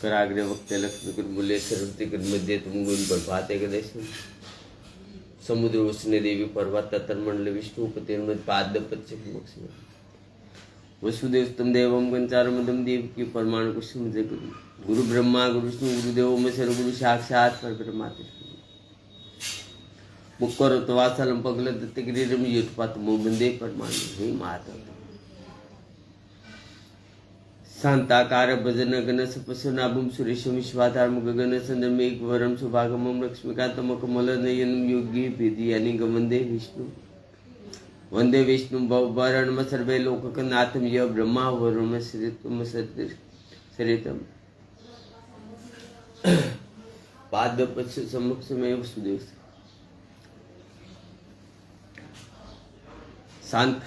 कराग्रे वक्ते लक्ष्मी मूल्य सरस्वती मध्य तुम गुण प्रभाते गणेश समुद्र उसने देवी पर्वत तन्मंडल विष्णुपति पाद वसुदेव तम देवम गंचारमदम देव की परमाणु कुसुम गुरु ब्रह्मा गुरु विष्णु गुरुदेव महेश्वर गुरु साक्षात परब्रह्मा मुक्कर तो वासलम पगल दत्तगिरिरम युटपात मोबंदे परमाणु हे माता शांताकार भजन गण सपसनाभुम सुरेश विश्वाधारम गगन चंद्रमेघ वरम सुभागमम लक्ष्मीकांतम कमल नयन योगी भेदी यानी वंदे विष्णु वंदे विष्णु भवरण सर्वे लोकनाथम य ब्रह्मा वरुण श्रीतम सरितम पाद पक्ष समक्ष में वसुदेव शांत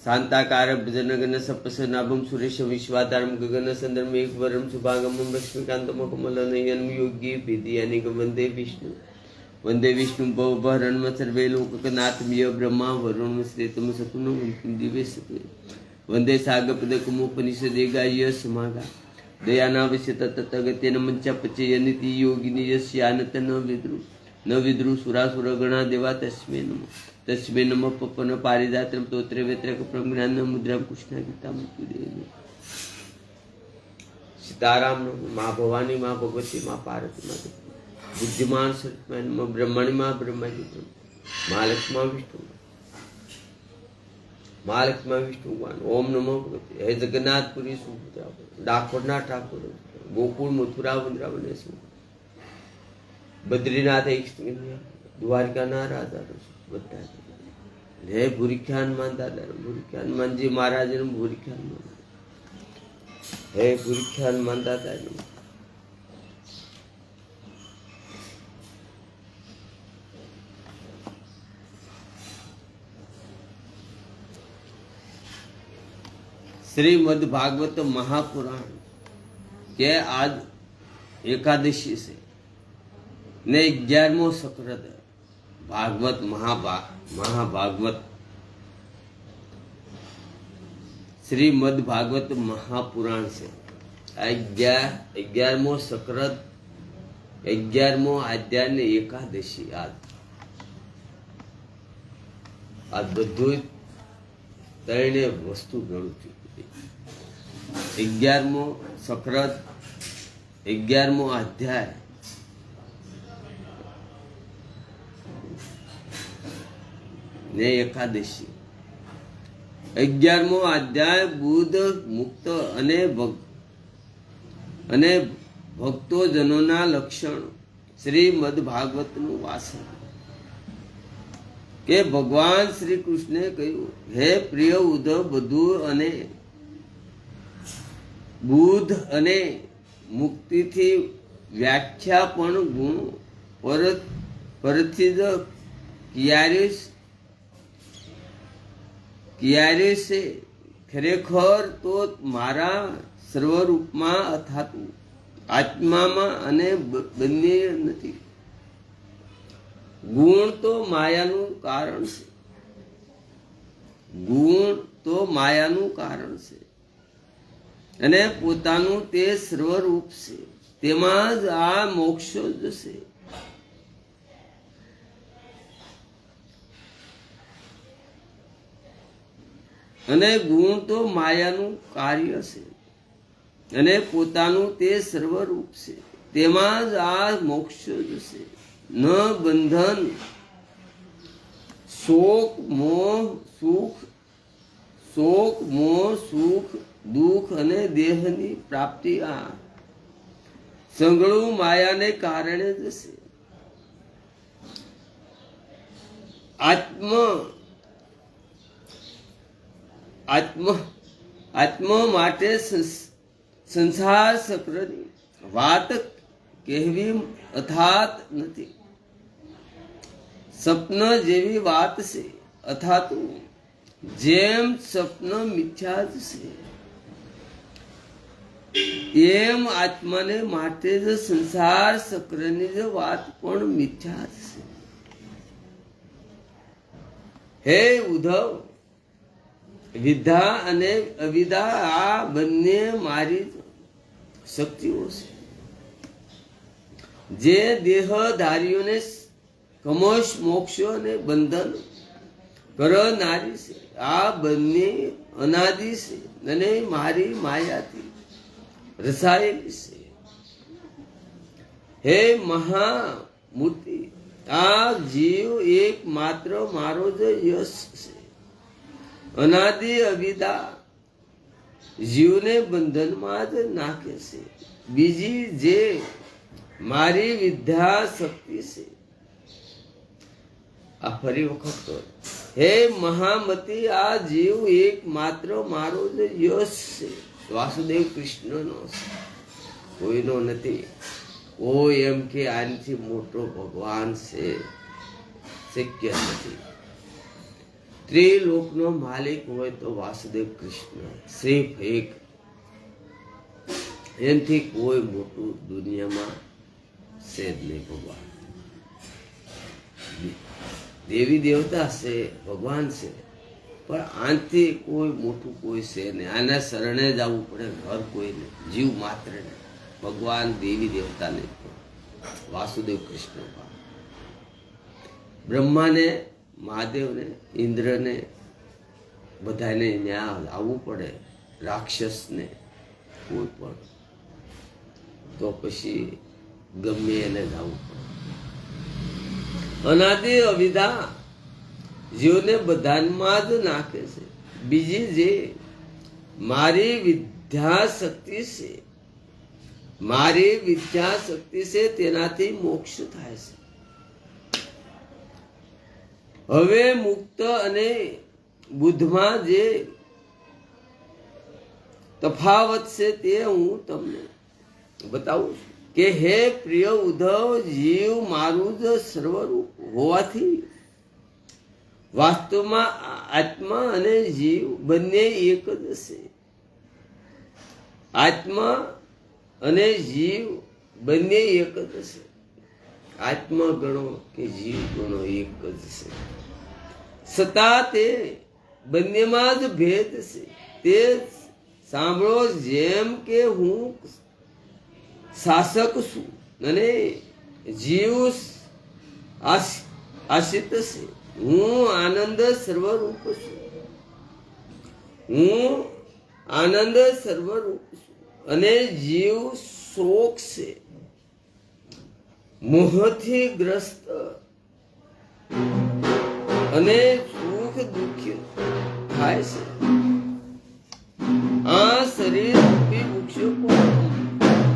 शांताकार भजनगन सपसनाभम सुरेश विश्वाधारम गगन चंद्रमेघ वरम शुभागमम लक्ष्मीकांतम कमल नयन योगी भेदियानि वंदे विष्णु भवरण सर्वे लोकनाथम य ब्रह्मा वरुण श्रेतम सकुन दिव्य सत्वे वंदे सागपद कुमोपनिषदे गाय समागा दयानावश्य तत्तगतेन मंचापचय नीति योगिनी यस्यानत न विद्रु सुरासुर गणा देवा तस्मै नमः तस्मै नमः पपन पारिजात्रम तोत्र वेत्रक प्रज्ञान मुद्राम कृष्णा गीता मुक्तिदेव सीताराम नमः माँ भवानी माँ भगवती माँ पार्वती माँ बुद्धिमान सत्यमान माँ ब्रह्मणि माँ ब्रह्मा जी माँ लक्ष्मा विष्णु माँ लक्ष्मा विष्णुवान ओम नमो भगवते हे जगन्नाथपुरी सुभद्रा डाकोरना ठाकुर गोकुल मथुरा वृंदावन बद्रीनाथ द्वारका ना राजा બધા હે ભૂરીખ્યાન માન દાદા ભૂરીખ્યાન માનજી મહારાજ નું ભૂરીખ્યાન માન હે ભૂરીખ્યાન માન દાદા श्रीमद् भागवत महापुराण के आज एकादशी से ने 11वां सक्रद भागवत महाभागवत श्रीमद् भागवत महापुराण से 11वां सक्रद 11वां अध्याय ने एकादशी आज બધું તઈને વસ્તુ ગણું છું 11મો સક્રદ 11મો અધ્યાય ने एकादशी 11મો अध्याय बुद्ध मुक्त अने भक्तोजनोना लक्षण श्रीमद् भागवत नु वासन के भगवान श्री कृष्णे कह્યું हे प्रिय उद्धव बधु अने बुद्ध अने मुक्ति थी व्याख्या पण गुण परथी ज क्यारे से खरेखर तो मारा सर्वरूप में अथातु आत्मा में अने बन्ने नथी गुण तो मायानु कारण से गुण तो मायानु कारण से अने पोतानु ते सर्वरूप से तेमाज आ मोक्ष जसे अने गुण तो मायानु कार्य से अने पोतानु ते सर्वरूप से तेमाज आ मोक्ष जसे न बंधन शोक मोह सुख दुख अने देहनी प्राप्ति आ संगळु माया ने कारणे जसे आत्मा माटे संसार चक्रनी वात कहवी अथात नथी स्वप्न जेवी वात से अथातु जेम स्वप्न मिथ्या से एम आत्मा ने माटे ज संसार चक्रनी ज वात पण मिथ्या से हे उद्धव विद्या अने अविद्या आ बन्ने मारी शक्तिओ छे જે દેહધારીઓને કમોશ મોક્ષો અને બંધન કરનારી છે. આ બંને અનાદિ છે અને મારી માયાથી રસાયેલી છે. હે મહામૂર્તિ, આ જીવ એક માત્ર મારો જ યશ છે. અનાદિ અવિદા જીવને બંધનમાં જ નાખે છે. બીજી જે મારી વિદ્યા શક્તિ છે. આ ફરી વખત કહો. હે મહામતી, આ જીવ એક માત્ર મારો જ યશ છે. વાસુદેવ કૃષ્ણનો છે, કોઈનો નથી. કોઈ એમ કે આનાથી મોટો ભગવાન છે, શક્ય નથી. ત્રિલોકનો માલિક હોય તો વાસુદેવ કૃષ્ણ સિર્ફ એક. એનાથી કોઈ મોટું દુનિયામાં છે જ નહીં ભગવાન. દેવી દેવતા છે, ભગવાન છે, પણ આનાથી કોઈ મોટું કોઈ છે નહીં. આના શરણે જ આવવું પડે. ઘર કોઈ નહીં, જીવ માત્ર નહીં. ભગવાન દેવી દેવતા નહીં, વાસુદેવ કૃષ્ણ. બ્રહ્માને, મહાદેવને, ઇન્દ્રને બધાને ત્યાં આવવું પડે. રાક્ષસને કોઈ પણ તો પછી ગમે એને જ આવવું પડે. અનાદિ અવિધા જીવને બધામાં જ નાખે છે. બીજી જે મારી વિદ્યા શક્તિ છે, મારી વિદ્યા શક્તિ છે, તેનાથી મોક્ષ થાય છે. હવે મુક્ત અને બુદ્ધમાં જે તફાવત છે તે હું તમને બતાવું છું કે હે પ્રિય ઉદ્ધવ, જીવ મારું જ સર્વરૂપ હોવાથી વાસ્તવમાં આત્મા અને જીવ બંને એક જ છે. આત્મા અને જીવ બંને એક જ છે. આત્મા ગણો કે જીવ ગણો એક જ છે. છતાં તે બંનેમાં જ ભેદ છે. તે સાંભળો, જેમ કે હું શાસક છું અને જીવ આશ્રિત છે. હું આનંદ સર્વરૂપ છું. હું આનંદ સર્વરૂપ છું અને જીવ શોક છે, મોહથી ગ્રસ્ત અને સુખ દુઃખી થાય છે. આ શરીર રૂપી વૃક્ષો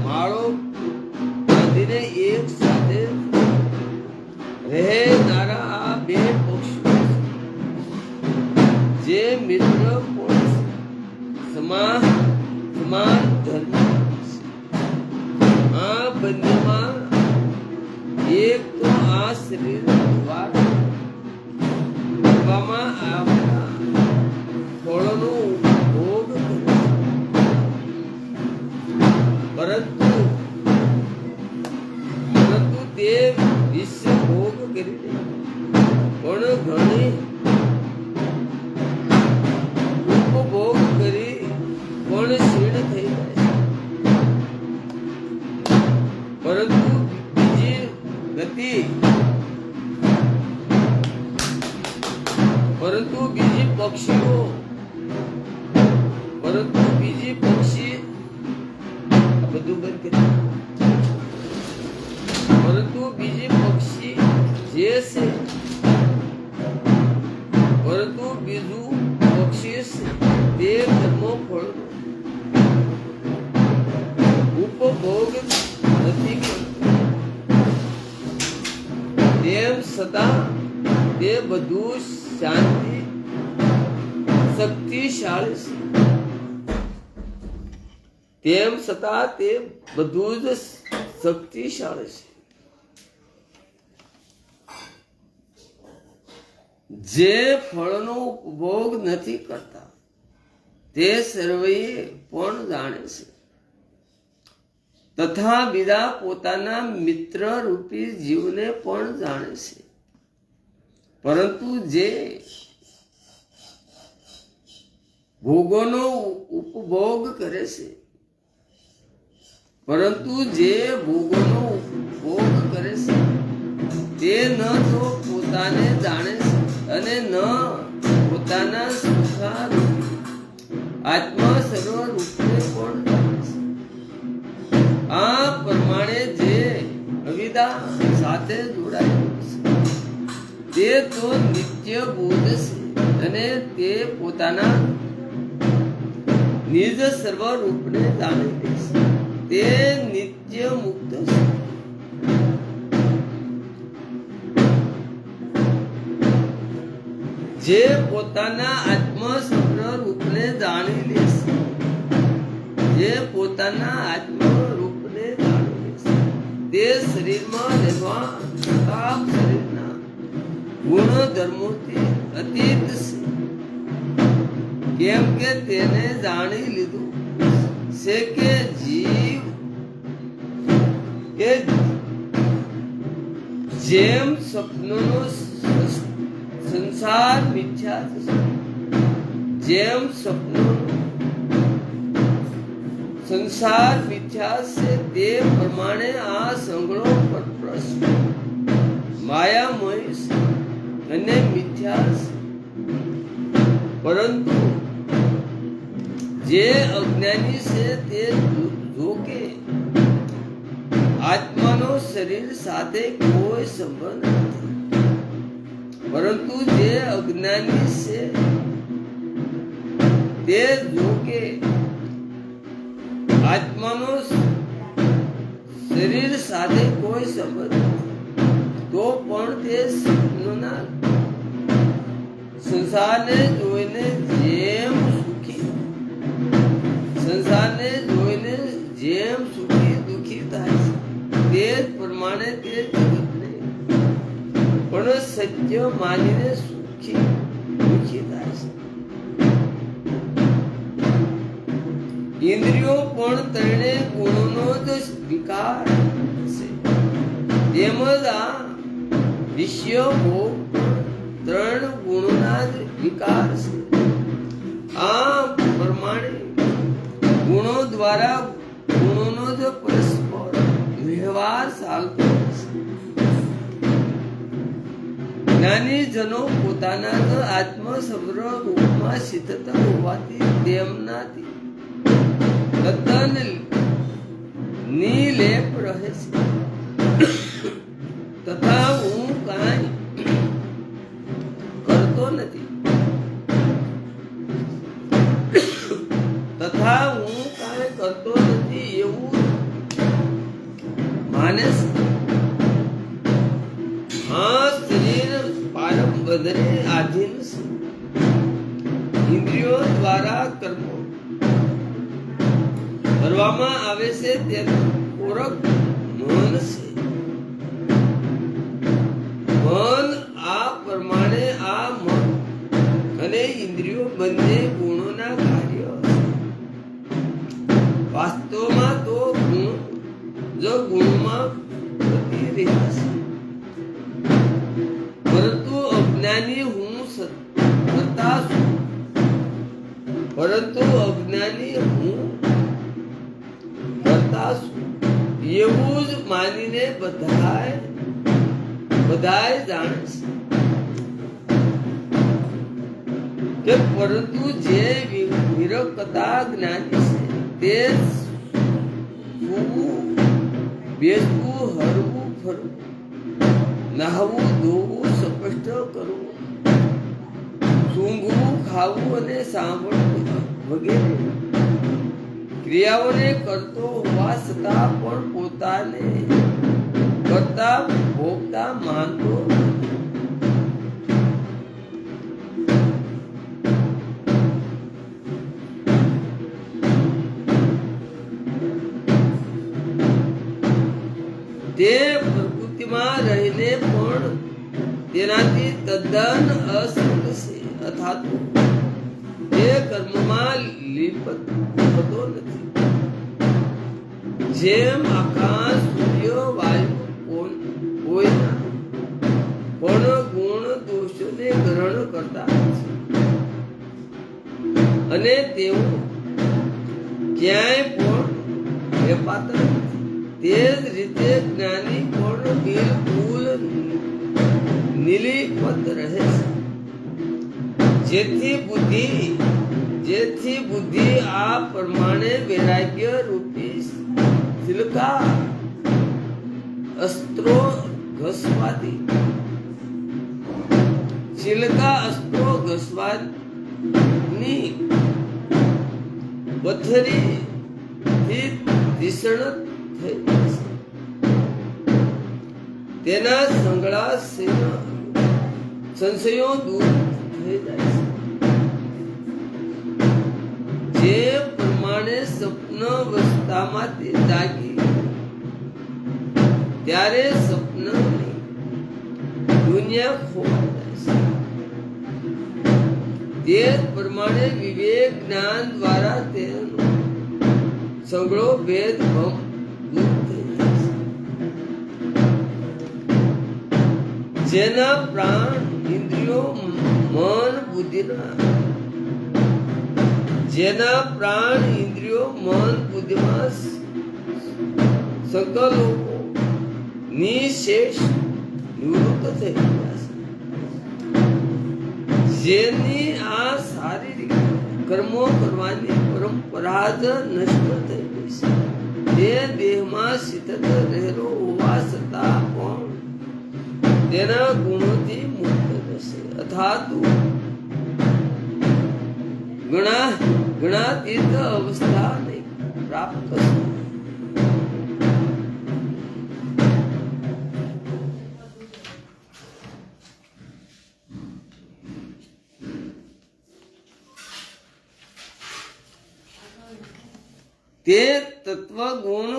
માળો બાંધીને એક સાથે રહેનારા આ બે પક્ષીઓ જે મિત્ર પણ સમાન ધર્મ છે. આ બંનેમાં એક તો આ શરીર દ્વારા કરવામાં આવતા ફળોનો ભોગ પરંતુ તે વિશ્વ ભોગ કરીને પણ ઘણી ઉપભોગ કરી પણ ક્ષીણ થઈ જાય છે. પરંતુ બીજી પક્ષી બધું બંધ કરી. પરંતુ બીજી પક્ષી જે છે, પરંતુ બીજું પક્ષી છે તે કર્મો ફળનો ઉપભોગ નથી કરતું. તેમ છતાં તે બધું શાંતિ શક્તિશાળી છે. તેમ છતાં તે બધું જ શક્તિશાળી છે. જે ફળનો ઉપભોગ નથી કરતા તે સર્વે પણ જાણે છે, તથા બીજા પોતાના મિત્ર રૂપી જીવને પણ જાણે છે. પરંતુ જે ભોગોનો ઉપભોગ કરે છે, પરંતુ જે ભોગોનો ઉપભોગ કરે છે તે ન તો પોતાને જાણે છે અને ન પોતાના સુખાર આત્મા સર્વ રૂપને પણ જાણે છે. આ પ્રમાણે જે અવિદા સાથે જોડાયેલું છે તે તો નિત્ય બોધ છે અને તે પોતાના નિજ સર્વ રૂપને જાણે છે. તે નિત્ય મુક્ત છે. જે પોતાના આત્મા સર્વ રૂપને જાણી લેશે, જે પોતાના આત્મા રૂપને જાણી લેશે તે શરીરમાં રહેવા છતાં શરીરના ગુણ ધર્મોથી અતીત છે. કેમ કે તેને જાણી લીધું છે કે જીવ કે જેમ સ્વપ્નનો સંસાર મિથ્યા છે, જેમ સ્વપ્નનો સંસાર મિથ્યા છે તે પ્રમાણે આ સંગળો પરપ્રશ્ન માયામય છે અને મિથ્યા છે. પરંતુ જે અજ્ઞાની છે તે જોકે આત્માનો શરીર સાથે કોઈ સંબંધ નથી, પરંતુ જે અજ્ઞાની છે તે જોકે આત્માનો શરીર સાથે કોઈ સંબંધ નથી તો પણ તે સ્વપ્નના સંસારને જોઈને જેમ સુખી દુખી થાય છે તે જ પ્રમાણે તે જગતને પણ સત્ય માનીને સુખી દુખી થાય છે. ઇન્દ્રિયો પણ ત્રણે ગુણોનો જ વિકાર છે. તેમજ આ વિષય ભોગ ત્રણ ગુણોના જ વિકાર છે. આ પ્રમાણે ગુણો દ્વારા ગુણોનો જ પરસ્પર વ્યવહાર ચાલતો છે. જ્ઞાની જનો પોતાના જ આત્મ સર્વ રૂપમાં સ્થિત હોવાથી તેમનાથી તદ્દન નિલેપ રહે છે. તથા હું કાંઈ કરતો નથી, એવું માને છે. આ શરીર પારંબધને આધીન છે. ઇન્દ્રિયો દ્વારા કર્મો કરવામાં આવે છે તેનું પૂરક મન છે. મન આ પ્રમાણે આ મન અને ઇન્દ્રિયો બંને ગુણોના કાર્ય છે. વાસ્તવમાં તો ગુણ જો ગુણમાં પ્રતિ રહ્યા છે, પરંતુ અજ્ઞાની હું કરતા છું, એવું જ માનીને બધાય જાણે છે કે પરંતુ જે વિરક્તા જ્ઞાની છે તે સૂવું, બેસવું, હરવું, ફરવું, નાહવું, ધોવું, સ્પષ્ટ કરવું, સૂંઘવું, ખાવું અને સાંભળવું વગેરે ક્રિયાઓને કરતો હોવા છતાં પણ પોતાને કરતા ભોગતા માનતો તે પ્રકૃતિમાં રહીને પણ તેનાથી તદ્દન અસંગ છે, અથાતો તે કર્મમાં લિપ્ત થતો નથી. જેમ આકાશ, સૂર્ય, વાયુ કોઈના પણ ગુણ દોષોને ગ્રહણ કરતા અને તેઓ ક્યાંય પણ વેપાતા નથી, તે જ રીતે જ્ઞાની પણ બિલકુલ નિલીપત રહે છે, જેથી બુદ્ધિ આ પ્રમાણે વૈરાગ્ય રૂપી શિલકા અસ્ત્રો ઘસવાની પથ્થરી તીક્ષ્ણ થઈ જશે. તેના સંશયો દૂર થઈ જાય છે. જે પ્રમાણે સ્વપ્ન અવસ્થામાંથી જાગી ત્યારે સ્વપ્નની દુનિયા ખોવાઈ જાય છે, તે પ્રમાણે વિવેક જ્ઞાન દ્વારા તેનો સગળો ભેદ દૂર થઈ જાય છે. જેના પ્રાણ ઇન્દ્રિયો મન બુદ્ધિમાં સંકલ્પો નિશેષ નિવૃત્ત થઈ ગયા છે. જેની આ શારીરિક કર્મો કરવાની પરંપરા જ નષ્ટ થઈ ગઈ છે, તે દેહમાં સતત રહેલો હોવા છતાં પણ તેના ગુણોથી મુક્ત થશે, અર્થાત ગણાતીત અવસ્થાને પ્રાપ્ત થશે. તે તત્વ ગુણ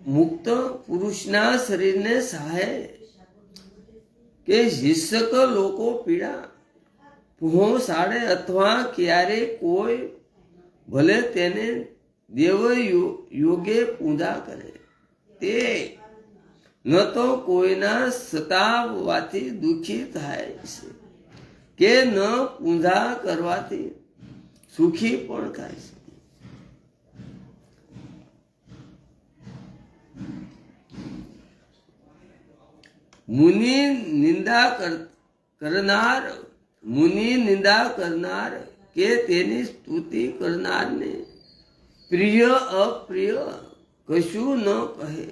મુક્ત પુરુષના શરીરને સહાય કે હિંસક લોકો પીડા પહોંચાડે અથવા ક્યારે કોઈ ભલે તેને દેવ યોગે પૂજા કરે, તે ન તો કોઈના સતાવવાથી દુઃખી થાય છે કે ન પૂજા કરવાથી સુખી પણ થાય છે. મુનિ નિંદા કરનાર કે તેની સ્તુતિ કરનારને પ્રિય અપ્રિય કશું ન કહે,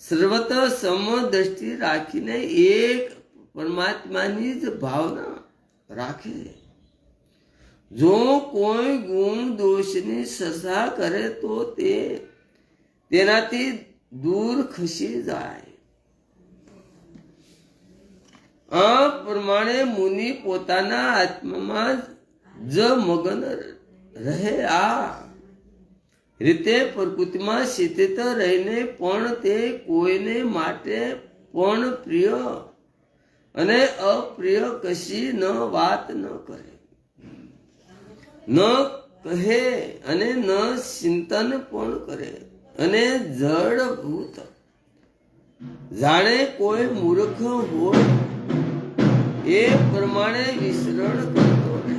સર્વત સમ દ્રષ્ટિ રાખીને એક પરમાત્માની જ ભાવના રાખે. જો કોઈ ગુણ દોષની સજા કરે તો તે તેનાથી દૂર ખસી જાય. આ પ્રમાણે મુનિ પોતાના આત્મામાં જ મગન રહે. આ રીતે પ્રકૃતિમાં સ્થિત રહીને પણ તે કોઈને માટે પણ પ્રિય અને અપ્રિય કશી ન વાત ન કરે, ન કહે અને ન ચિંતન પણ કરે, અને જડભૂત જાણે કોઈ મૂર્ખ હોય એ પ્રમાણે વિચરણ કરતો રહે.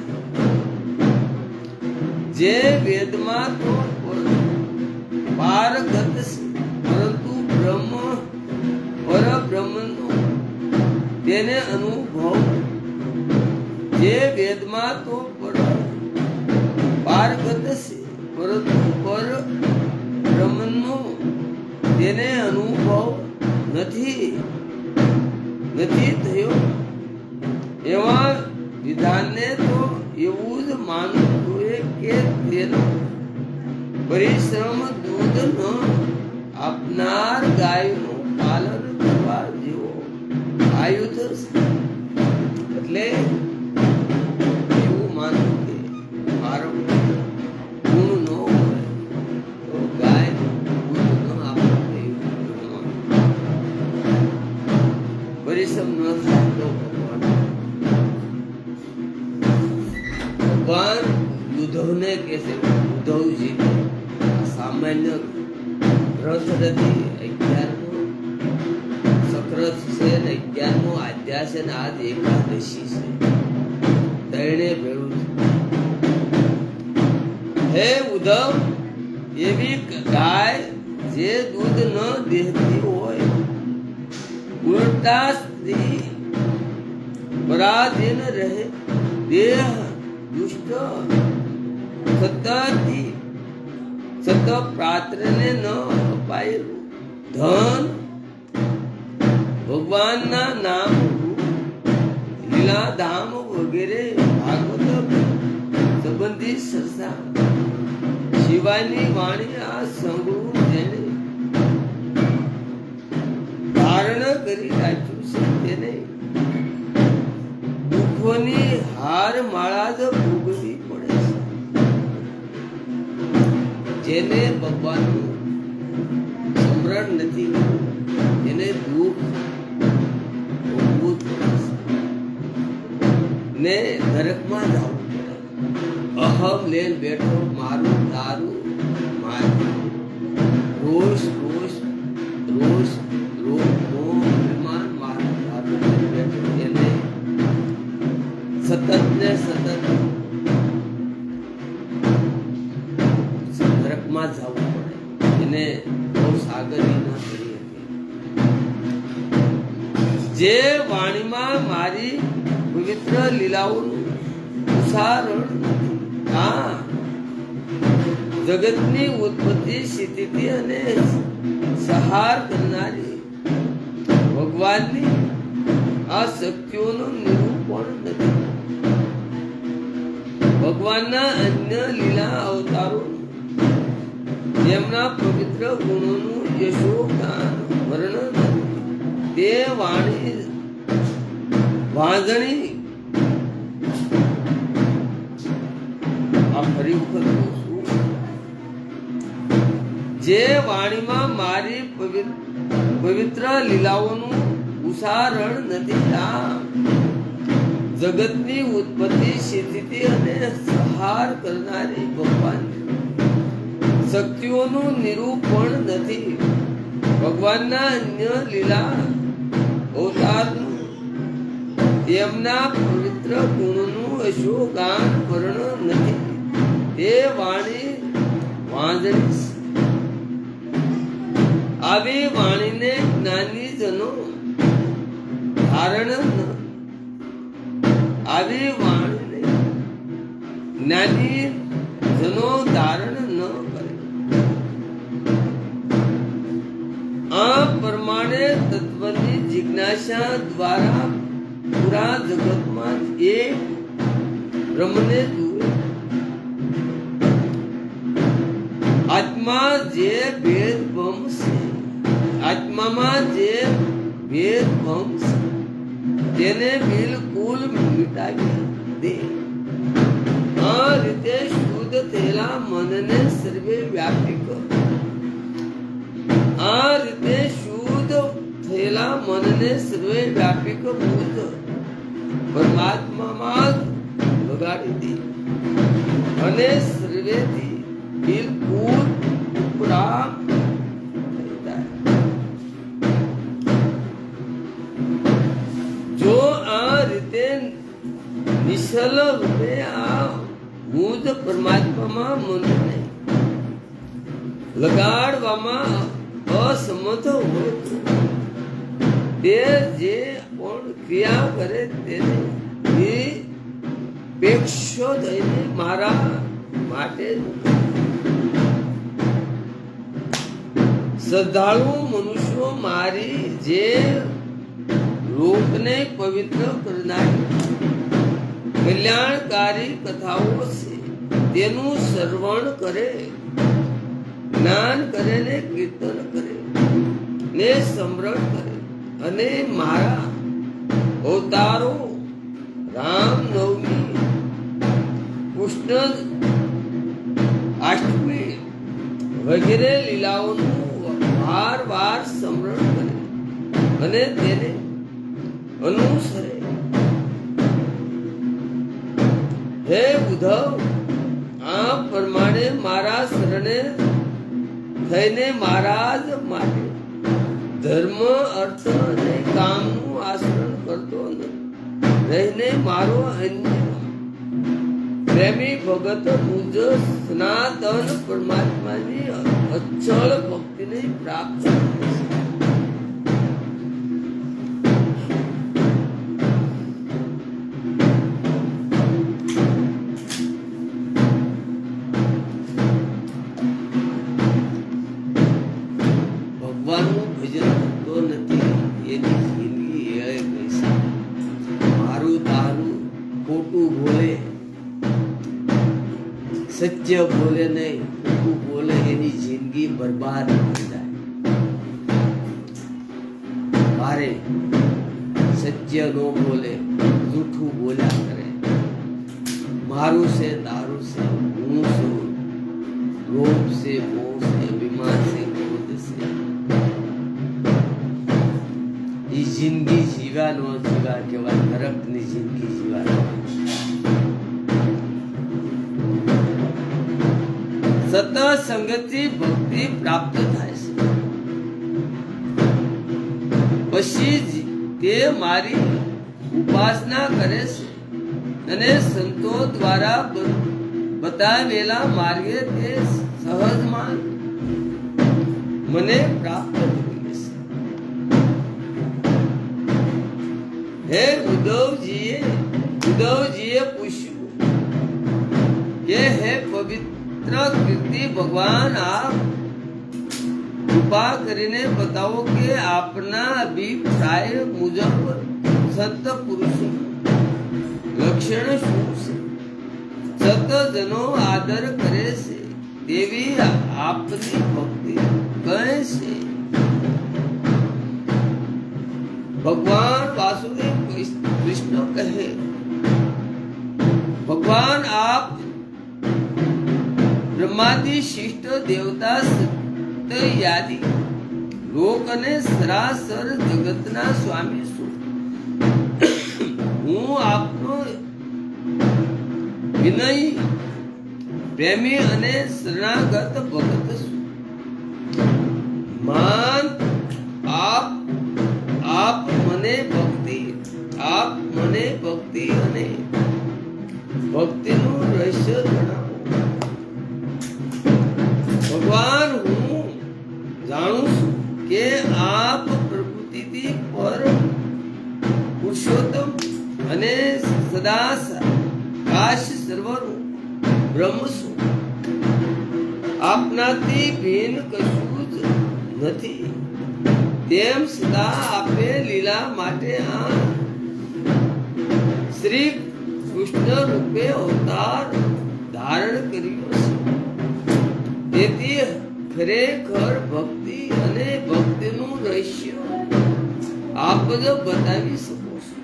જે વેદમાં તો પારગત છે, પરંતુ પરબ્રહ્મનો તેને અનુભવ. જે વેદમાં તો પારગત છે, પરંતુ પરબ્રહ્મનો તેને અનુભવ નથી થયો, એવા વિધાનને તો એવું જ માનવું જોઈએ કે તેનો પરિશ્રમ દૂધ ન આપનાર ગાયનું પાલન કરવા જેવો આયુધ છે. એટલે એવું માનવું કે મારો ગુણ ન હોય તો ગાય દૂધ ન આપે, પરિશ્રમ ન થાય તો ભગવાન ઉદ્ધવને કહે છે, ઉદ્ધવજી સામાન્ય ગ્રંથ નથી, 11મો સક્રત છે ને 11મો અધ્યાય છે ને આજ એકાદશી છે, ત્રણે ભેળું છે. હે ઉદ્ધવ, એવી ગાય જે દૂધ ન દેહતી હોય, ઉલટા સ્ત્રી પરાધીન રહે, દેહ દુષ્ટ સત પ્રાત્રને ન અપાયેલું ધન, ભગવાનના નામ, લીલાધામ વગેરે ભાગવત સંબંધી સરસા શિવાયની વાણી આ સંગુણ જેને ધારણ કરી રાખ્યું છે તેને દુઃખોની હાર માળા જ ભોગવવી પડે છે. જેને ભગવાનનું સ્મરણ નથી એને દુઃખ ભોગવવું પડે છે ને નરકમાં જવું પડે. અહમ લેન બેઠો, મારું તારું મારું, રોષ રોષ રોષ લોભ મોહ અભિમાન મારું તારું લેન બેઠો એને સતત ને સતત નરકમાં જવું પડે. એને બહુ સાગરી ના કરી હતી. જે વાણીમાં મારી પવિત્ર લીલાઓનું ઉસારણ જગતની ઉત્પત્તિ સ્થિતિ અને સહાર કરનારી ભગવાનની આ શક્તિઓનું નિરૂપણ નથી. ભગવાનના અન્ય લીલા અવતારો જેમના પવિત્ર ગુણોનું યશોગાન વર્ણન તે વાણી વાંધણી ફરી વખત જે વાણીમાં મારી પવિત્ર લીલાઓનું ઉસારણ નથી, આ જગતની ઉત્પત્તિ સ્થિતિ અને સહાર કરનારી ભગવાન શક્તિઓનું નિરૂપણ નથી. ભગવાનના અન્ય લીલા અવતારનું તેમના પવિત્ર ગુણનું અશોગાન વર્ણન નથી. તે વાણી વાંધણી આવી વાણીને જ્ઞાની જનો ધારણ આવી વાણીને જ્ઞાની જનો ધારણ ન કરે. આ પ્રમાણે તત્વની જિજ્ઞાસા દ્વારા પૂરા જગતમાં એક બ્રહ્મને જુએ. આત્મા જે ભેદભમ છે, આત્મામાં જે ભેદભમ છે તેને બિલકુલ મિટાવી દે. આ રીતે શુદ્ધ થયેલા મનને સર્વે વ્યાપી કરો. આ રીતે શુદ્ધ થયેલા મનને સર્વે વ્યાપી બુદ્ધ પરમાત્મામાં લગાડી દે અને સર્વેથી બિલકુલ ઉપરામ જો આ રીતે નિશ્ચલ રૂપે આ બુદ્ધ પરમાત્મામાં મનને લગાડવામાં અસમર્થ હોય તે જે પણ ક્રિયા કરે તેને નિરપેક્ષો થઈને મારા માટે શ્રદ્ધાળુ મનુષ્યો મારી જે લોકને પવિત્ર કરનારી કલ્યાણકારી કથાઓ છે તેનું શ્રવણ કરે, જ્ઞાન કરે ને કીર્તન કરે ને સ્મરણ કરે અને મારા અવતારો રામ નવમી, કૃષ્ણ અષ્ટમી વગેરે લીલાઓનું વાર સ્મરણ કરે અને તેને અનુસરે. હે ઉદ્ધવ, આ પ્રમાણે મારા શરણે થઈને મારા જ માટે ધર્મ, અર્થ અને કામનું આચરણ કરતો રહીને મારો અન્ય પ્રેમી ભગત મુજ સનાતન પરમાત્માની અચળ ભક્તિને પ્રાપ્ત કરે છે. ભગવાનનું ભજન થતો નથી એની જિંદગી એળે પૈસા મારું તારું ખોટું બોલે, સત્ય બોલે નહીં, ખોટું બોલે એની જિંદગી બરબાદ થઈ જાય. મારે સત્ય નો બોલે, જૂઠું બોલ્યા કરે, મારું છે તારું છે, હું છું, લોભ છે, મોહ છે, અભિમાન છે, ક્રોધ છે, એ જિંદગી જીવા નો જીવા કહેવાય, નરકની જિંદગી જીવા. સત સંગતિ ભક્તિ પ્રાપ્ત થાય છે. પછી તે મારી ઉપાસના કરે છે અને સંતો દ્વારા બતાવેલા માર્ગે તે સહજમાં મને પ્રાપ્ત કરે છે. હે ઉદ્ધવજીએ પૂછ્યું કે હે પવિત્ર કીર્તિ ભગવાન, આપ કૃપા કરીને બતાવો કે આપના અભિપ્રાય મુજબ સંત પુરુષો લક્ષણ શું છે? સતજનો આદર કરે છે તેવી આપની ભક્તિ કહે છે. ભગવાન વાસુદેવ કૃષ્ણ કહે, ભગવાન આપ બ્રહ્માદિ શિષ્ટ દેવતા સત્ય યાદી લોક અને સરાસર જગતના સ્વામી છું. હું આપનો વિનય પ્રેમી અને શરણાગત ભગત છું. માન આપ મને ભક્તિ અને ભક્તિનું રહસ્ય જણાવો. ભગવાન, હું જાણું છું કે આપ પ્રકૃતિથી પર પુરુષોત્તમ અને સદા કાશ સર્વનું બ્રહ્મ છું. આપનાથી ભિન્ન કશું જ નથી. તેમ સદા આપે લીલા માટે આ શ્રી કૃષ્ણ રૂપે અવતાર ધારણ કર્યો છે. તેથી ખરેખર ભક્તિ અને ભક્તિનું રહસ્ય આપ જ બતાવી શકો છો.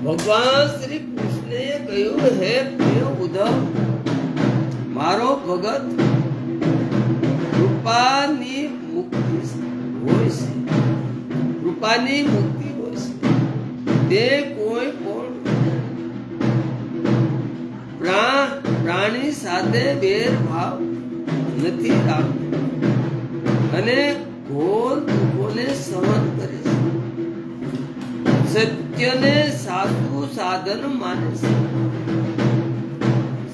ભગવાન શ્રી કૃષ્ણએ કહ્યું, હે પ્રિય ઉદ્ધવ, મારો ભગત કૃપાની મુક્તિ હોય છે. કૃપાની મુક્તિ હોય છે. તે કોઈ પણ પ્રાણી સાથે ભેદભાવ નથી રાખતો અને ઘોર દુઃખોને સહન કરે છે. સત્યને સાચું સાધન માને છે.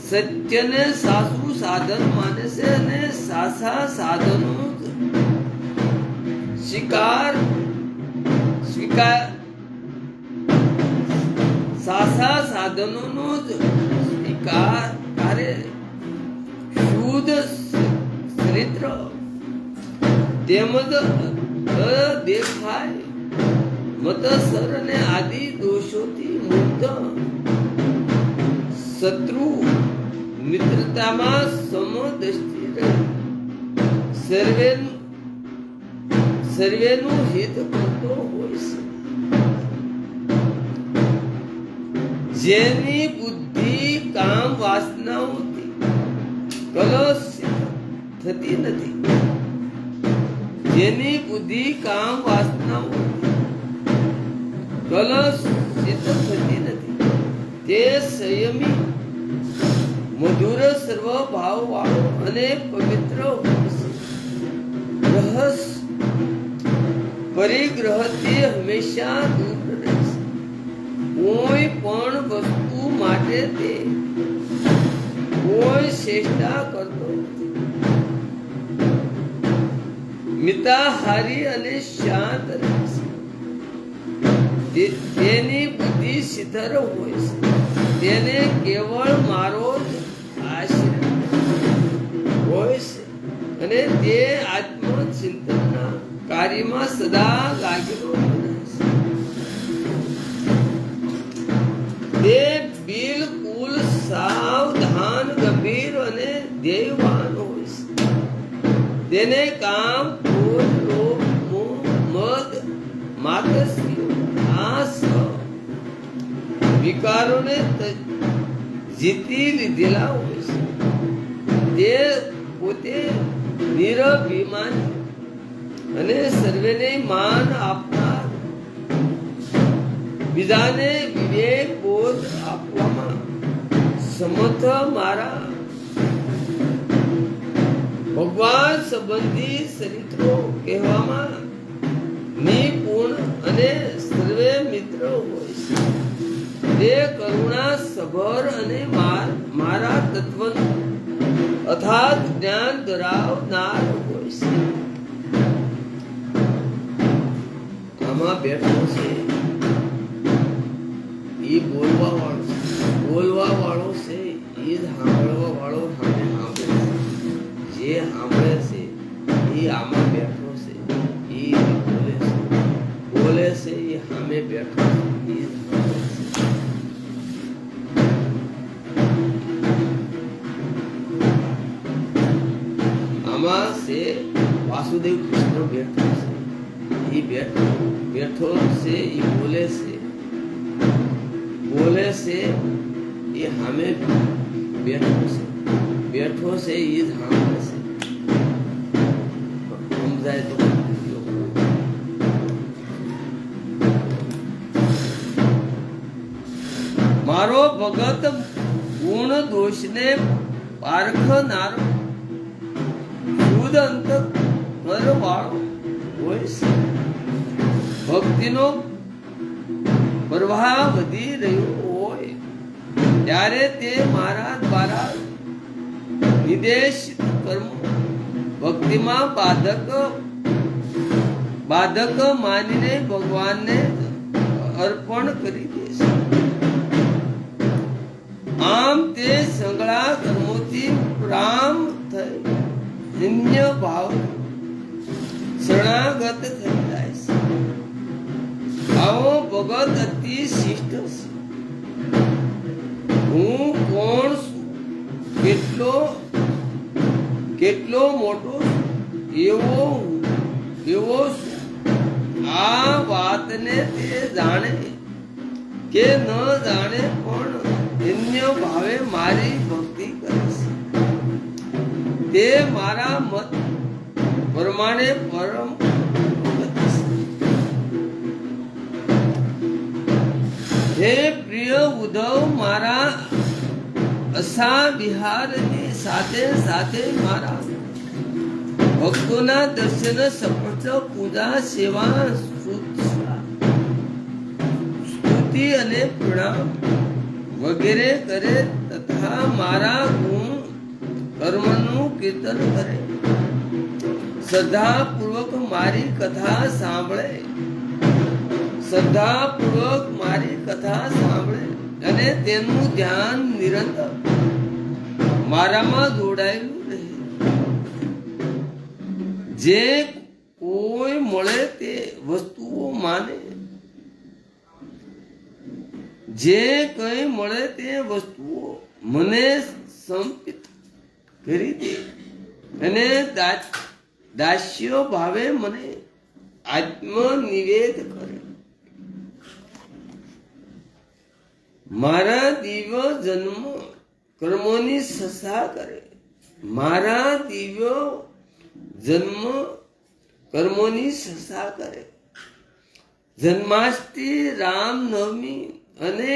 સત્યને સાચું સાધન માને છે અને સાચા સાધનો સાચા સાધનોનો જ સ્વીકાર કરે. શુદ્ધ ચરિત્ર તેમજ દેખાય મતસર અને આદિ દોષોથી મુક્ત, શત્રુ મિત્રતામાં સમદૃષ્ટિ રહે, સર્વેનું હિત કરતો હોય છે. જેની બુદ્ધિ કામ વાસનાઓથી કલષિત થતી નથી, જેની બુદ્ધિ કામ વાસનાઓથી કલષિત થતી નથી, તે સંયમી, મધુર, સર્વભાવ વાળો અને પવિત્ર રહસ પરિગ્રહથી હંમેશા દૂર રહે છે. કોઈ પણ વસ્તુ માટે તે કોઈ ચેષ્ટા કરતો નથી. મિતાહારી અને શાંત રહે છે. તેની બુદ્ધિ શિથિર હોય છે. તેને કેવળ મારો જ આશ્રય હોય છે અને તે આત્મચિંતનના કાર્યમાં સદા લાગેલો રહે છે. તે બિલકુલ સાવધાન, ગંભીર અને ધ્યેયવાન હોય છે. તેને કામ, ક્રોધ, લોભ, મોહ, મદ, માત્સર્ય આ વિકારોને જીતી લીધેલા હોય છે. તે પોતે નિરભિમાની અને સર્વેને માન આપનાર, બીજાને વિવેક બોધ આપવામાં સમર્થ મારા ભગવાન સંબંધી ચરિત્રો કહેવામાં નિપુણ અને સર્વે મિત્ર હોય છે. તે કરુણા સભર અને મારા તત્વનું અથાગ જ્ઞાન ધરાવનાર હોય છે. આમાં બેઠો છે એ બોલવા વાળો છે. બોલવા વાળો છે એ સાંભળવા વાળો સામે સાંભળે છે. જે સાંભળે છે એ આમાં બેઠો છે એ બોલે છે. બોલે છે એ સામે બેઠો છે એ સાંભળે છે. આમાં છે વાસુદેવ કૃષ્ણ બેઠો છે. એ બેઠો છે એ બોલે છે. બોલે છે એ સામે બેઠો છે. બેઠો છે એ જ સાંભળે છે. સમજાય તો મારો ભગત ગુણ દોષને પારખનારો શુદ્ધ અંતર વાળો હોય છે. ભક્તિનો પ્રવાહ વધી રહ્યો હોય ત્યારે તે મારા દ્વારા નિર્દેશિત કર્મો ભક્તિમાં બાધક માનીને ભગવાનને અર્પણ કરી દે છે. આમ તે સગળા કર્મોથી પ્રામ થઈ અન્ય ભાવ શરણાગત થઈ જાય છે. આવો ભગત અતિ શિષ્ટ છે. હું કોણ છું, કેટલો મોટો એવો છું, આ વાતને તે જાણે કે ન જાણે પણ અન્ય ભાવે મારી ભક્તિ કરે છે. તે મારા મત પ્રમાણે પરમ હે પ્રિય ઉદ્ધવ, મારા અસા વિહારની સાથે સાથે મારા ભક્તોના દર્શન, સપથ, પૂજા, સેવા, સ્તુતિ અને પ્રણામ વગેરે કરે તથા મારા ગુણ કર્મનું કીર્તન કરે. શ્રદ્ધાપૂર્વક મારી કથા સાંભળે. શ્રદ્ધાપૂર્વક મારી કથા સાંભળે અને તેનું ધ્યાન નિરંતર મારામાં જોડાયેલું રહે. જે કોઈ મળે તે વસ્તુઓ માને, જે કઈ મળે તે વસ્તુઓ મને સમર્પિત કરી દે અને દાસ્ય ભાવે મને આત્મનિવેદ કરે. મારા દિવ્ય જન્મ કર્મોની સસા કરે. મારા દિવ્ય જન્મ કર્મોની સસા કરે. જન્માષ્ટમી, રામનવમી અને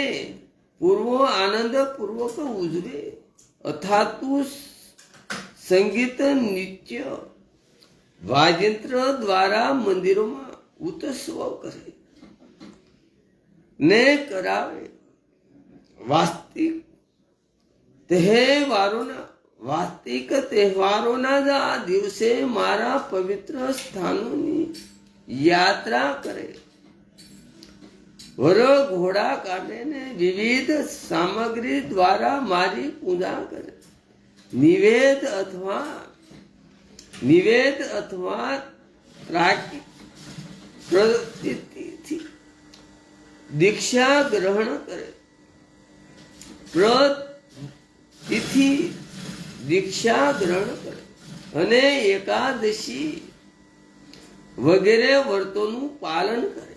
પૂર્વ આનંદ પૂર્વક ઉજવે. અથાતું સંગીત, નૃત્ય, વાજિંત્ર દ્વારા મંદિરોમાં ઉત્સવ કરે. ને કરાવે. વાસ્તવિક તહેવારોના જ આ દિવસે મારા પવિત્ર સ્થાનોની યાત્રા કરે. વર ઘોડા કાઢે ને વિવિધ સામગ્રી દ્વારા મારી પૂજા કરે. નિવેદ અથવા પ્રતિથી દીક્ષા ગ્રહણ કરે. પ્રતિથી દીક્ષા ગ્રહણ કરે અને એકાદશી વગેરે વ્રતોનું પાલન કરે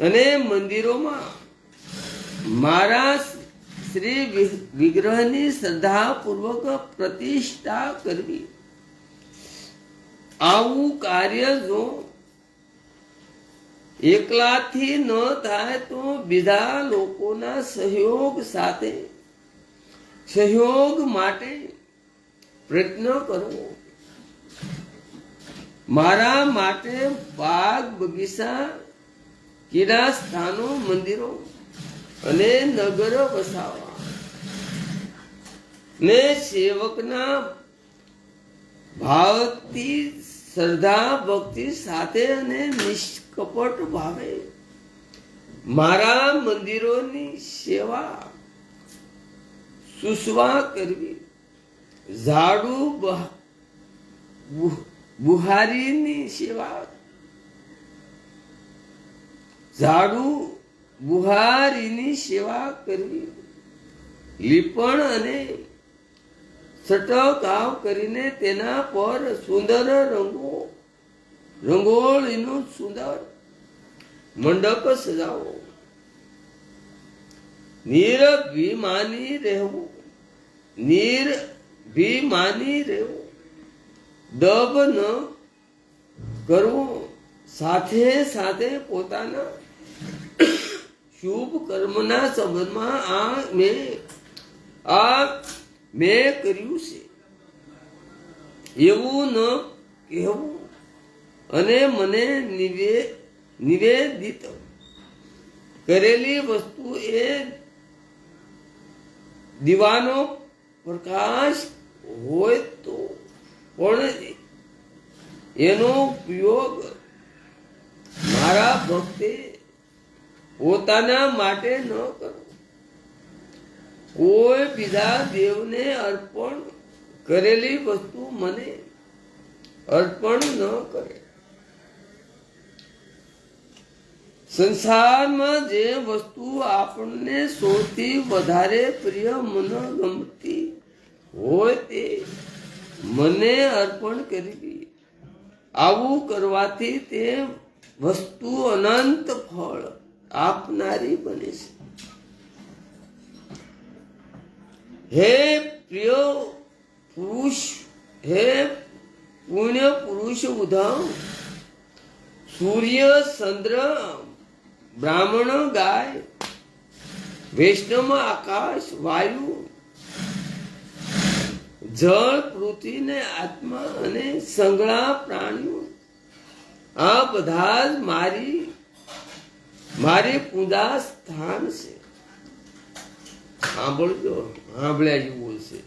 અને મંદિરોમાં મારા શ્રી વિગ્રહની શ્રદ્ધાપૂર્વક પ્રતિષ્ઠા કરવી. આવું કાર્ય જો એકલાથી ન થાય તો બીજા લોકોના સહયોગ માટે પ્રયત્ન કરવો. મારા માટે બાગ બગીચા, કીડા સ્થાનો, મંદિરો અને નગર વસાવવા ને સેવકના ભાવથી શ્રદ્ધા ભક્તિ સાથે અને નિષ્કપટ ભાવે મારા મંદિરોની સેવા સુસવા કરવી. ઝાડુ બુહારીની સેવા, બુહારીની સેવા કરવી. લીપણ અને છંટકાવ કરીને તેના પર સુંદર રંગોળીનું સુંદર મંડપ સજાવો. નિર્ભિમાની રહેવું, દબ ન કરવો. સાથે સાથે પોતાના શુભ કર્મના સંબંધમાં મેં કર્યું છે એવું ન કહેવું અને મને નિવેદિત કરેલી વસ્તુ એ દીવાનો પ્રકાશ હોય તો પણ એનો ઉપયોગ મારા ભક્તે પોતાના માટે ન કરો. કોઈ બીજા દેવને અર્પણ કરેલી વસ્તુ મને અર્પણ ન કરે. સંસારમાં જે વસ્તુ આપણને સૌથી વધારે પ્રિય મનગમતી હોય તે મને અર્પણ કરવી. આવું કરવાથી તે વસ્તુ અનંત ફળ આપનારી બને છે. હે પ્રિય પુરુષ, હે પુણ્ય પુરુષ ઉદ્ધવ, સૂર્ય, ચંદ્ર, બ્રાહ્મણ, ગાય, વૈષ્ણવ, આકાશ, વાયુ, જળ, પૃથ્વી ને આત્મા અને સઘળા પ્રાણીઓ આ બધા જ મારી પૂજા સ્થાન છે. સાંભળ્યા જેવું બોલશે.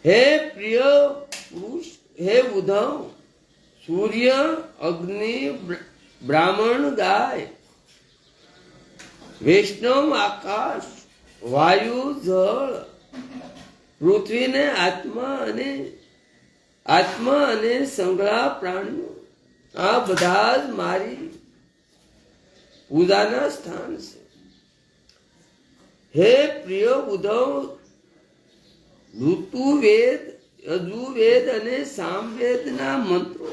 હે પ્રિય પુરુષ, હે ઉદ્ધવ, સૂર્ય, અગ્નિ, બ્રાહ્મણ, ગાય, વૈષ્ણવ, આકાશ, વાયુ, જળ, પૃથ્વી ને આત્મા અને સઘળા પ્રાણીઓ આ બધા જ મારી પૂજાના સ્થાન છે. હે પ્રિય ઉદ્ધવ, ઋતુવેદ, યજુર્વેદ અને સામવેદના મંત્રો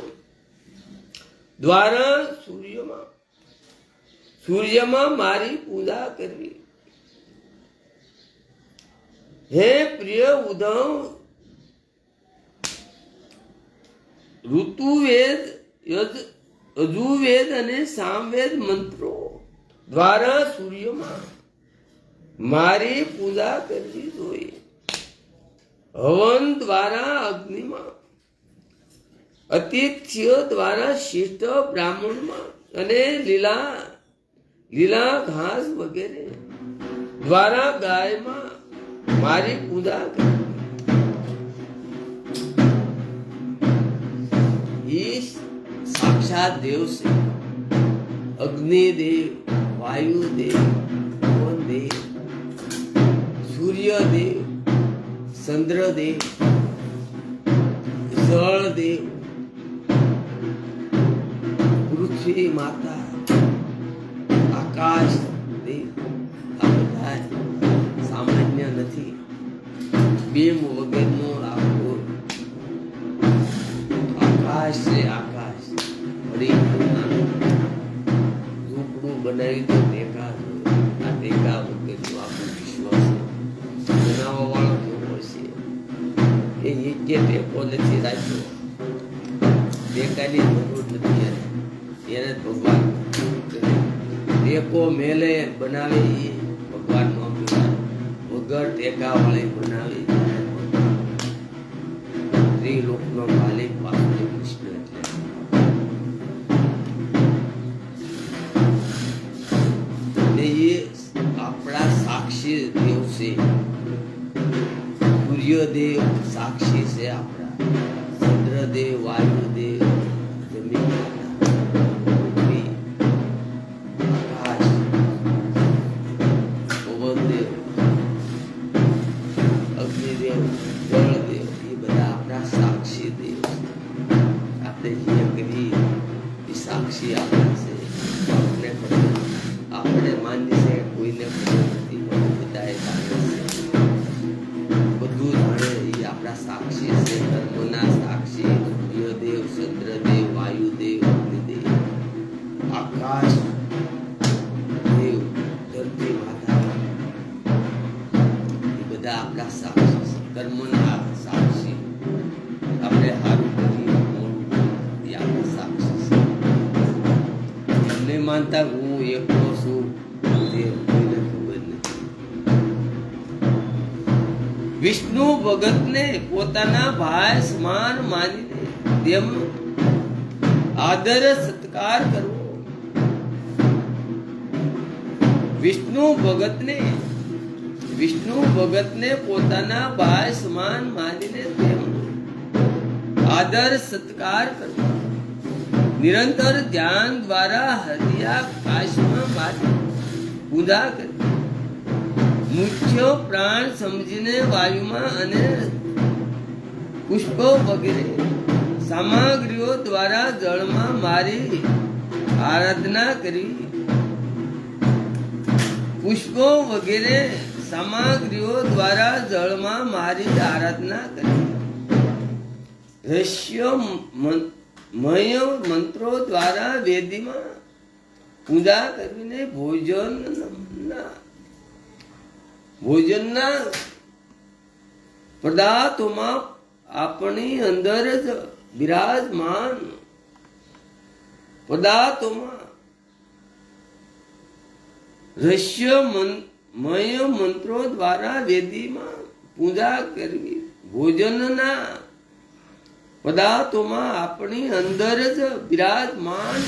દ્વારા સૂર્યમાં મારી પૂજા કરવી. હે પ્રિય ઉદ્ધવ, ઋતુવેદ, યજુર્વેદ અને સામવેદ મંત્રો દ્વારા સૂર્યમાં મારી પૂજા કરવી જોઈએ. હવન દ્વારા અગ્નિમાં, અતિથ્ય દ્વારા શિષ્ટ બ્રાહ્મણમાં અને લીલા લીલા ઘાસ વગેરે દ્વારા ગાયમાં મારી પૂજા કરી. એ સાક્ષાત દેવ છે. અગ્નિદેવ, વાયુદેવ, પવનદેવ, સૂર્યદેવ, ચંદ્રદેવ, જળદેવ, પૃથ્વી માતા, આકાશ દેવ, આ બધા સામાન્ય નથી. બેમ વગરનો આખો આકાશ છે. આકાશ ઝૂંપડું બનાવી તો ટેકા, આ ટેકા વગરનું આખું વિશ્વ છે. બનાવવા વાળો કેવો છે એ જે ટેકો નથી રાખ્યો, ટેકાની જરૂર નથી. એને ભગવાન ટેકો મેલે બનાવે એ ભગવાન નો વગર ટેકા વાળી બનાવે ત્રિલોકનો માલિક વાસુદેવ કૃષ્ણ. એટલે એ આપણા સાક્ષી દેવ છે. સૂર્યદેવ સાક્ષી છે આપણા, ચંદ્રદેવ, વાયુદેવ, જમીન સાક્ષી આપણા છે. આપણે માનીએ છે કોઈને ખબર નથી, બધાએ જાણે છે. બધું જાણે એ આપણા સાક્ષી છે. કર્મના સાક્ષી સૂર્યદેવ, ચંદ્રદેવ, વાયુદેવ, અગ્નિદેવ, આકાશ દેવ, ધરતી માતા, એ બધા આપણા સાક્ષી છે. કર્મના સાક્ષી. આપણે સારું કરીએ એ આપણા સાક્ષી છે. માનતા હું એકલો છું તે કોઈને ખબર નથી. વિષ્ણુ ભગતને પોતાના ભાઈ સમાન માનીને તેમનો આદર સત્કાર કરવો. વિષ્ણુ ભગતને પોતાના ભાઈ સમાન માનીને તેમનો આદર સત્કાર કરવો. નિરંતર ધ્યાન દ્વારા હૃદયાકાશમાં મારી પૂજા કરી. મુખ્ય પ્રાણ સમજીને વાયુમાં અને પુષ્પો વગેરે સામગ્રીઓ દ્વારા જળમાં મારી આરાધના કરી. પુષ્પો વગેરે સામગ્રીઓ દ્વારા જળમાં મારી આરાધના કરી. રહસ્યમય મંત્રો દ્વારા વેદીમાં પૂજા કરીને ભોજનના પદાર્થોમાં આપણી અંદર જ બિરાજમાન પદાર્થોમાં રહસ્યમય મંત્રો દ્વારા વેદીમાં પૂજા કરવી. ભોજનના પદાર્થોમાં આપણી અંદર જ બિરાજમાન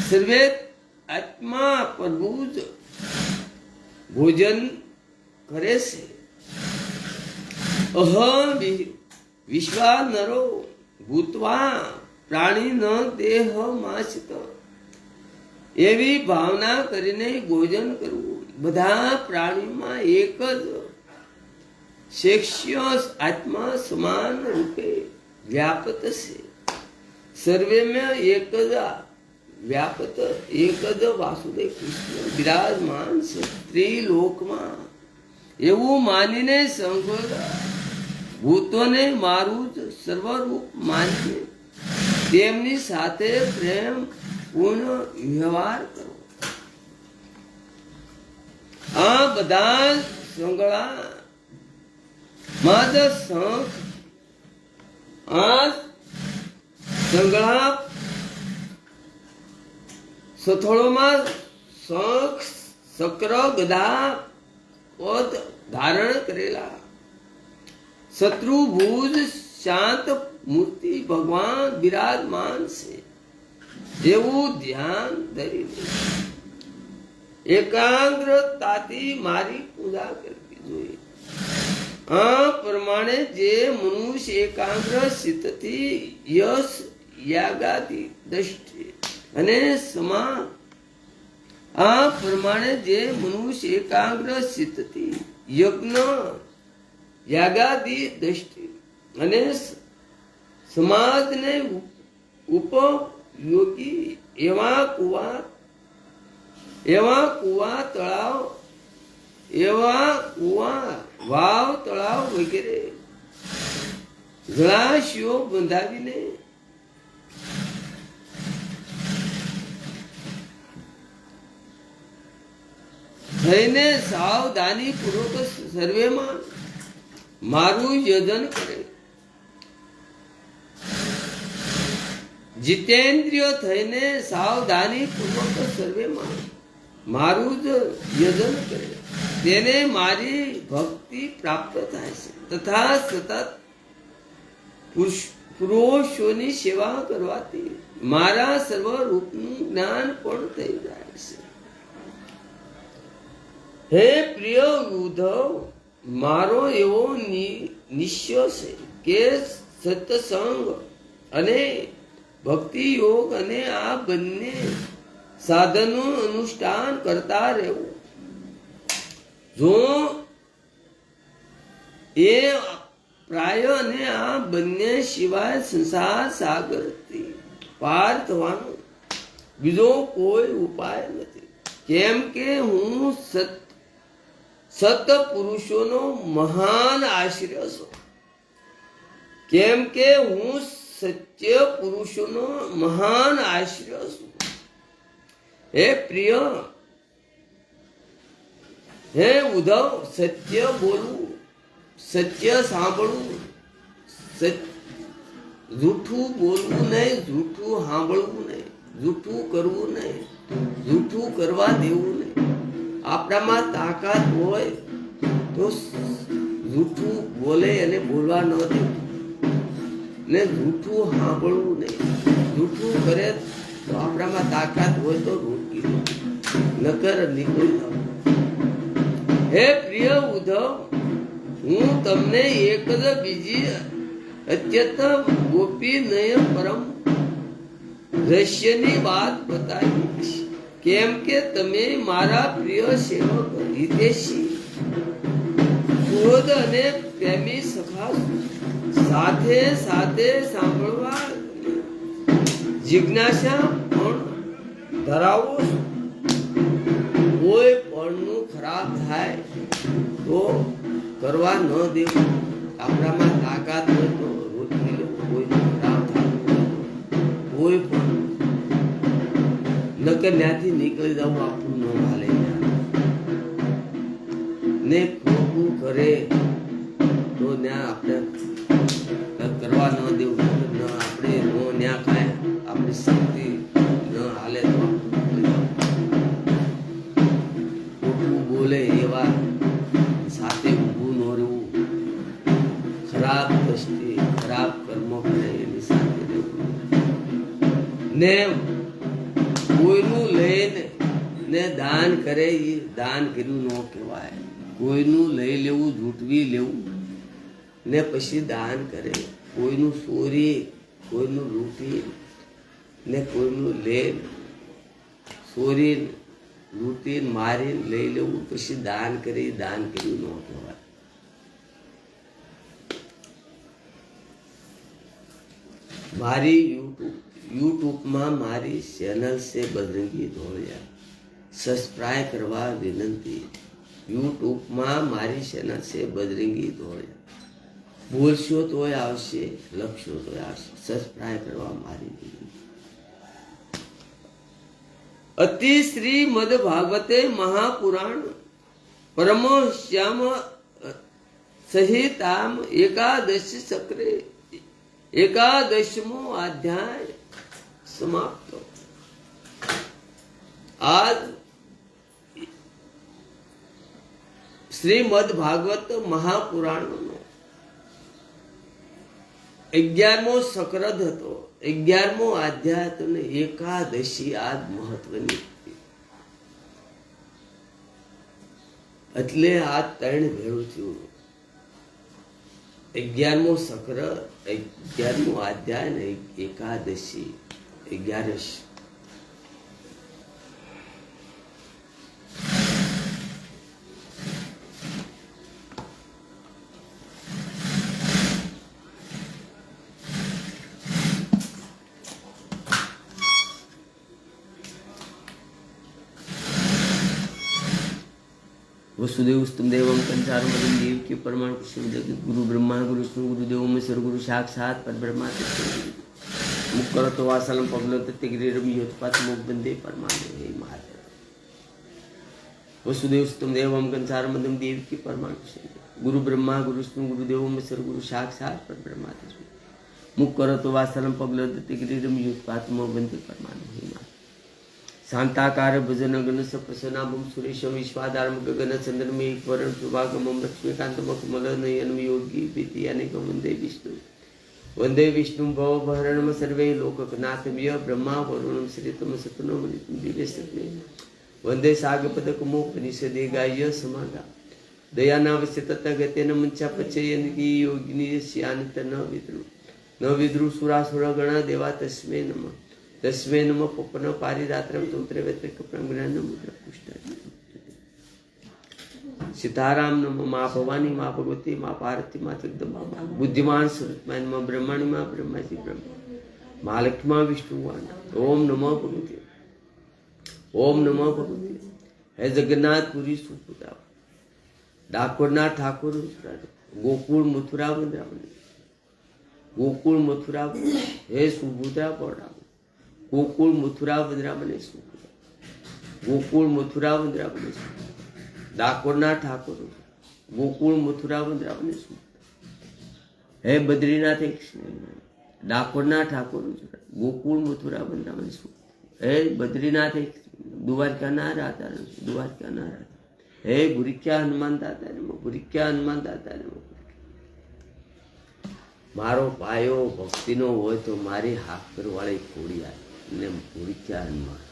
સર્વે આત્મા પ્રભુ જ ભોજન કરે છે. અહમ વિશ્વા નરો ભૂતવા પ્રાણી ન દેહ માસિત, એવી ભાવના કરીને ભોજન કરવું. બધા પ્રાણીમાં એક જ શેષ્ય આત્મા સમાન રૂપે વ્યાપત છે. સર્વેમાં એક જ વ્યાપત એક જ વાસુદેવ કૃષ્ણ બિરાજમાન છે ત્રિલોકમાં. એવું માનીને સંઘ ભૂતોને મારું જ સર્વરૂપ માનીને તેમની સાથે પ્રેમ પૂર્ણ વ્યવહાર કરો. આ બધા સંગળા માદ શંખ આ સંગળા સથોળોમાં શંખ ચક્ર ગદા પદ ધારણ કરેલા શત્રુભુજ શાંત મૂર્તિ ભગવાન બિરાજમાન છે. એવું ધ્યાન ધરીને એકાગ્રતાથી મારી પૂજા કરવી જોઈએ. આ પ્રમાણે જે મનુષ્ય એકાગ્ર ચિત્તથી યશ યાગાદી દ્રષ્ટિ અને આ પ્રમાણે જે મનુષ્ય એકાગ્ર ચિત્તથી યજ્ઞ યાગાદી દ્રષ્ટિ અને સમાજને ઉપયોગી એવા કુવા તળાવ વાવ તળાવ વગેરે જળાશયો બંધાવીને થઈને સાવધાની પૂર્વક સર્વેમાં મારું યજન કરે. જીતેન્દ્રિય થઈને સાવધાની પૂર્વક સર્વેમાં મારું જ યજન કરે તેને મારી ભક્તિ પ્રાપ્ત થાય છે. તથા સતત પુરુષોની સેવા કરવાથી મારા સર્વ રૂપનું જ્ઞાન પણ થઈ જાય છે. હે પ્રિય ઉદ્ધવ, મારો એવો નિશ્ચય છે કે સત્સંગ અને ભક્તિ યોગ અને આ બંને સાધનનું અનુષ્ઠાન કરતા રહેવું. જો એ પ્રાય અને આ બંને સિવાય સંસાર સાગરથી પાર થવાનો બીજો કોઈ ઉપાય નથી. કેમ કે હું સત પુરુષોનો મહાન આશ્રય છું. કેમ કે હું સત્ય પુરુષોનો મહાન આશ્રય છું. હે પ્રિય, હે ઉદ્ધવ, સત્ય બોલવું, સત્ય સાંભળવું, જૂઠું બોલવું નહીં, જૂઠું સાંભળવું નહીં, જૂઠું કરવું નહીં, જૂઠું કરવા દેવું નહીં. આપણામાં તાકાત હોય તો જૂઠું બોલે અને બોલવા ન દેવું, ને જૂઠું સાંભળવું નહીં. જૂઠું કરે તો આપણામાં તાકાત હોય તો રોકી દો, નકર નીકળી જાવ. હે પ્રિય ઉદ્ધવ, હું તમને એક જ બીજી અત્યંત ગોપી નય પરમ રહસ્યની વાત બતાવી. કેમ કે તમે મારા પ્રિય સેવક હિતેશી સુહૃદ અને પ્રેમી સખા સાથે સાથે સાંભળવા જિજ્ઞાસા પણ ધરાવો. કોઈ પણનું ખરાબ થાય તો કરવા ન દેવું. આપણામાં તાકાત હોય તો રોકી લો. કોઈનું ખરાબ થાય કોઈ પણ નકર ત્યાંથી નીકળી જવું આપણું ન હાલે. ને ખોટું કરે તો ત્યાં આપણે કરવા ન દેવું. આપણે નો ન્યા ખાય, આપણી શક્તિ ન હાલે તો ખોટું બોલે એવા સાથે ઊભું ન રહેવું. ખરાબ દ્રષ્ટિ, ખરાબ કર્મો કરે એની સાથે રહેવું. ને કોઈનું લઈને ને દાન કરે એ દાન કર્યું ન કહેવાય. કોઈનું લઈ લેવું, જૂટવી લેવું ને પછી દાન કરે. કોઈનું ચોરી, કોઈનું લૂંટી ને કોઈનું લે ચોરી લૂંટી મારીને લઈ લેવું પછી દાન કરી, દાન કર્યું ન કહેવાય. મારી યુટ્યુબમાં મારી ચેનલ છે બજરંગી ધોળિયા, સબસ્ક્રાઇબ કરવા વિનંતી. યુટ્યુબમાં મારી ચેનલ છે બજરંગી ધોળિયા. બોલશો તોય આવશે, લખશો તોય આવશે. સબસ્ક્રાઇબ કરવા મારી વિનંતી. અતિ શ્રી મદ ભાગવતે મહાપુરાણ પરમ શ્યામ સહિતામ એકાદશ ચક્રે 11મો અધ્યાય સમાપ્ત. આજ શ્રીમદ ભાગવત મહાપુરાણનો 11મો સક્રદ હતો, 11મો અધ્યાય હતો ને એકાદશી આજ મહત્વની હતી. એટલે આ ત્રણ ભેળું થયું. 11મો સક્રદ, 11મો અધ્યાય ને એકાદશી, 11. वसुदेव स्तुम देवम कंसारमदम देव के परमाणु कृष्ण जगत गुरु ब्रह्मा गुरु विष्णु गुरुदेव महेश्वर गुरु साक्षात परब्रह्मा मुक्कर तो वासलम पगलो तिगिरम योत्पात मुख बंदे परमाणु हे महादेव. वसुदेव स्तुम देवम कंसारमदम देव के परमाणु कृष्ण गुरु ब्रह्मा गुरु विष्णु गुरुदेव महेश्वर गुरु साक्षात परब्रह्मा मुक्कर तो वासलम पगलो तिगिरम योत्पात मुख बंदे परमाणु हे महादेव. शांताकार भजन गण सप्रसनाभम सुरेशम विश्वाधारम गगन चंद्रमेघ वरण प्रभागमम लक्ष्मीकांतम कमल नयनम योगी भीति अनेक वंदे विष्णु भव भरणम सर्वे लोकनाथम य ब्रह्मा वरुणम श्रीतम सतनम दिव्य सत्य वंदे सागपदकमोपनिषदे गाय समागा दयानावश्य तथागतेन मंचा पचयन की योगिनी स्यानित न विद्रु सुरासुर गणा देवा तस्मै नमः. तस्मै नमः पपन पारिदात्रम तंत्र व्यतिक प्रज्ञान मुद्रा पुष्ट. सीताराम नमः माँ भवानी माँ भगवती माँ पार्वती माँ जगदम्बा बुद्धिमान स्वरूपमाय नमः ब्रह्मणि माँ ब्रह्माजी ब्रह्म माँ लक्ष्मी माँ विष्णुवान. ओम नमः भगवती, ओम नमः भगवती. हे जगन्नाथपुरी सुपुता डाकोरनाथ ठाकुर गोकुल मथुरा वृंदावन गोकुल मथुरा हे सुभद्रा पौड़ा गोकुल मथुरा वृंदावन गोकुल मथुरा वृंदावन डाकोरनाथ ठाकुर गोकुल मथुरा वृंदावन हे बद्रीनाथ डाकोरनाथ ठाकुर गोकुल मथुरा वृंदावन हे बद्रीनाथ द्वारका ना राधा द्वारका ना राधा. हे गुरिक्या हनुमान दादा गुरिक्या हनुमान दादा मारो पायो भक्ति नो हो तो मारी हाथ पर वाली कोड़िया ने गुरिक्या हनुमान